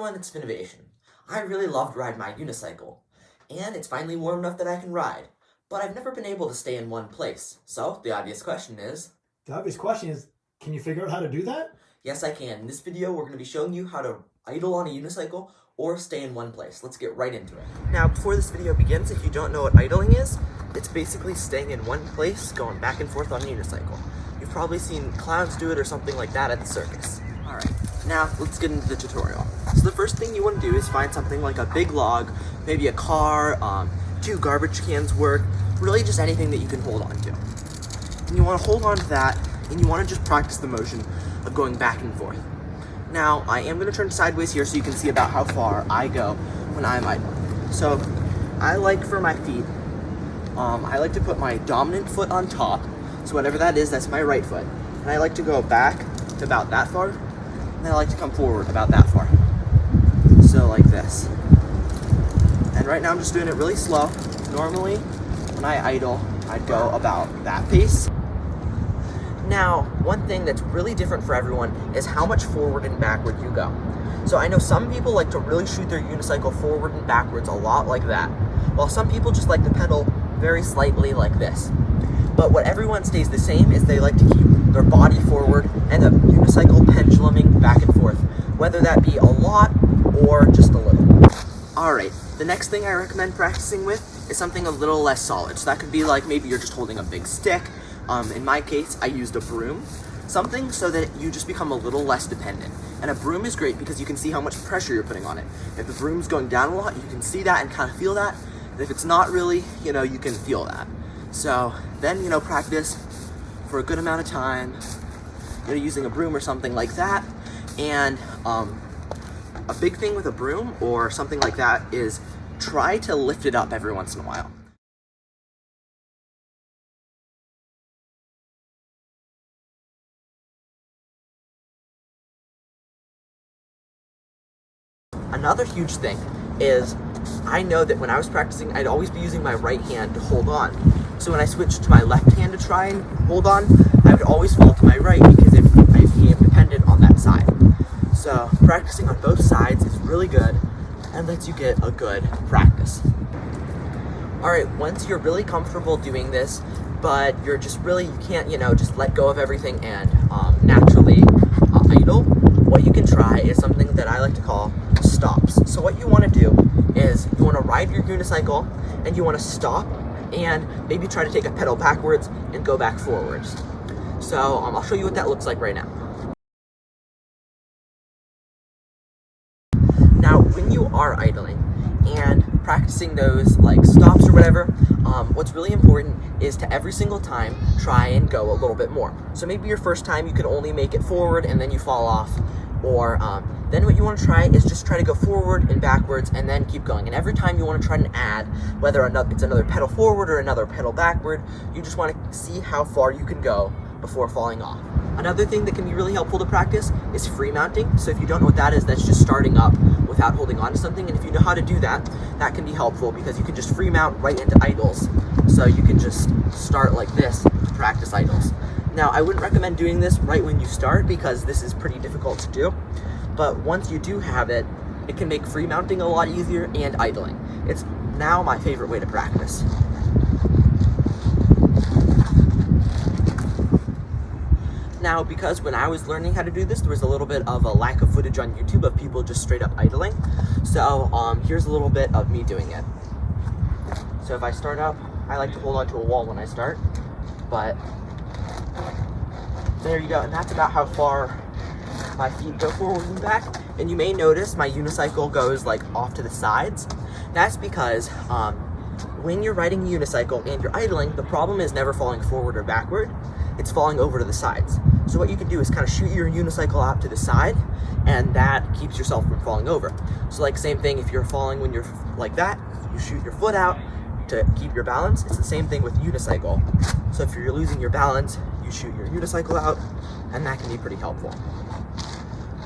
everyone, it's Finnovation. I really loved riding my unicycle, and it's finally warm enough that I can ride, but I've never been able to stay in one place. So, the obvious question is... Can you figure out how to do that? Yes, I can. In this video, we're going to be showing you how to idle on a unicycle or stay in one place. Let's get right into it. Now, before this video begins, if you don't know what idling is, it's basically staying in one place, going back and forth on a unicycle. You've probably seen clowns do it or something like that at the circus. Alright, now let's get into the tutorial. So the first thing you want to do is find something like a big log, maybe a car, 2 garbage cans work, really just anything that you can hold on to. And you want to hold on to that, and you want to just practice the motion of going back and forth. Now, I am going to turn sideways here so you can see about how far I go when I'm idling. So, I like for my feet, I like to put my dominant foot on top, so whatever that is, that's my right foot. And I like to go back to about that far, and then I like to come forward about that far. So like this. And right now I'm just doing it really slow. Normally, when I idle, I'd go about that pace. Now, one thing that's really different for everyone is how much forward and backward you go. So I know some people like to really shoot their unicycle forward and backwards a lot like that, while some people just like to pedal very slightly like this. But what everyone stays the same is they like to keep their body forward and the unicycle penduluming back and forth, whether that be a lot or just a little. Alright, the next thing I recommend practicing with is something a little less solid. So that could be like maybe you're just holding a big stick. In my case, I used a broom. Something so that you just become a little less dependent. And a broom is great because you can see how much pressure you're putting on it. If the broom's going down a lot, you can see that and kind of feel that. And if it's not really, you can feel that. So then, practice for a good amount of time, using a broom or something like that. And a big thing with a broom or something like that is try to lift it up every once in a while. Another huge thing is I know that when I was practicing, I'd always be using my right hand to hold on. So when I switched to my left hand to try and hold on, I would always fall to my right because I became dependent on that side. So practicing on both sides is really good and lets you get a good practice. Alright, once you're really comfortable doing this, but you're just really, you can't, just let go of everything and naturally idle, what you can try is something that I like to call stops. So what you want to do is you want to ride your unicycle and you want to stop and maybe try to take a pedal backwards and go back forwards. So I'll show you what that looks like right now. Now, when you are idling and practicing those like stops or whatever, what's really important is to every single time try and go a little bit more. So maybe your first time you can only make it forward and then you fall off, or then what you want to try is just try to go forward and backwards and then keep going. And every time you want to try and add, whether it's another pedal forward or another pedal backward, you just want to see how far you can go before falling off. Another thing that can be really helpful to practice is free mounting. So if you don't know what that is, that's just starting up without holding on to something. And if you know how to do that, that can be helpful because you can just free mount right into idles. So you can just start like this to practice idles. Now, I wouldn't recommend doing this right when you start because this is pretty difficult to do. But once you do have it, it can make free mounting a lot easier and idling. It's now my favorite way to practice. Now, because when I was learning how to do this, there was a little bit of a lack of footage on YouTube of people just straight up idling. So here's a little bit of me doing it. So if I start up, I like to hold onto a wall when I start, but there you go. And that's about how far my feet go forward and back. And you may notice my unicycle goes like off to the sides. That's because when you're riding a unicycle and you're idling, the problem is never falling forward or backward. It's falling over to the sides. So what you can do is kind of shoot your unicycle out to the side, and that keeps yourself from falling over. So like same thing, if you're falling when you're like that, you shoot your foot out to keep your balance. It's the same thing with unicycle. So if you're losing your balance, you shoot your unicycle out, and that can be pretty helpful.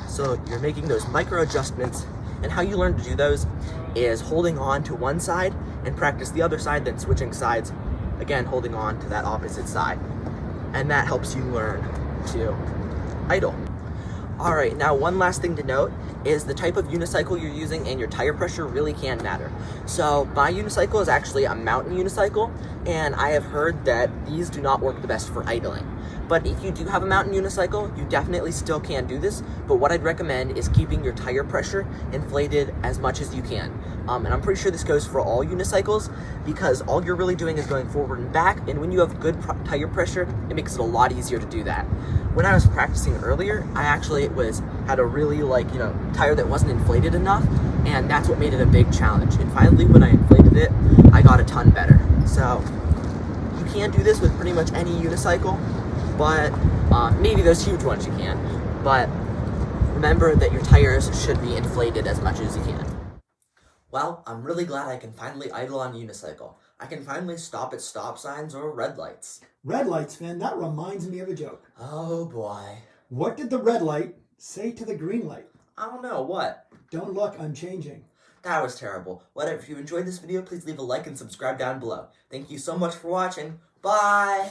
So you're making those micro adjustments, and how you learn to do those is holding on to one side and practice the other side, then switching sides, again holding on to that opposite side. And that helps you learn to idle. Alright, now one last thing to note is the type of unicycle you're using and your tire pressure really can matter. So my unicycle is actually a mountain unicycle, and I have heard that these do not work the best for idling. But if you do have a mountain unicycle, you definitely still can do this, but what I'd recommend is keeping your tire pressure inflated as much as you can. And I'm pretty sure this goes for all unicycles, because all you're really doing is going forward and back, and when you have good tire pressure, it makes it a lot easier to do that. When I was practicing earlier, I actually had a really tire that wasn't inflated enough, and that's what made it a big challenge. And finally, when I inflated it, I got a ton better. So you can do this with pretty much any unicycle, but maybe those huge ones you can. But remember that your tires should be inflated as much as you can. Well, I'm really glad I can finally idle on a unicycle. I can finally stop at stop signs or red lights. Red lights, Finn, that reminds me of a joke. Oh boy. What did the red light say to the green light? I don't know, what? Don't look, I'm changing. That was terrible. Well, if you enjoyed this video, please leave a like and subscribe down below. Thank you so much for watching. Bye!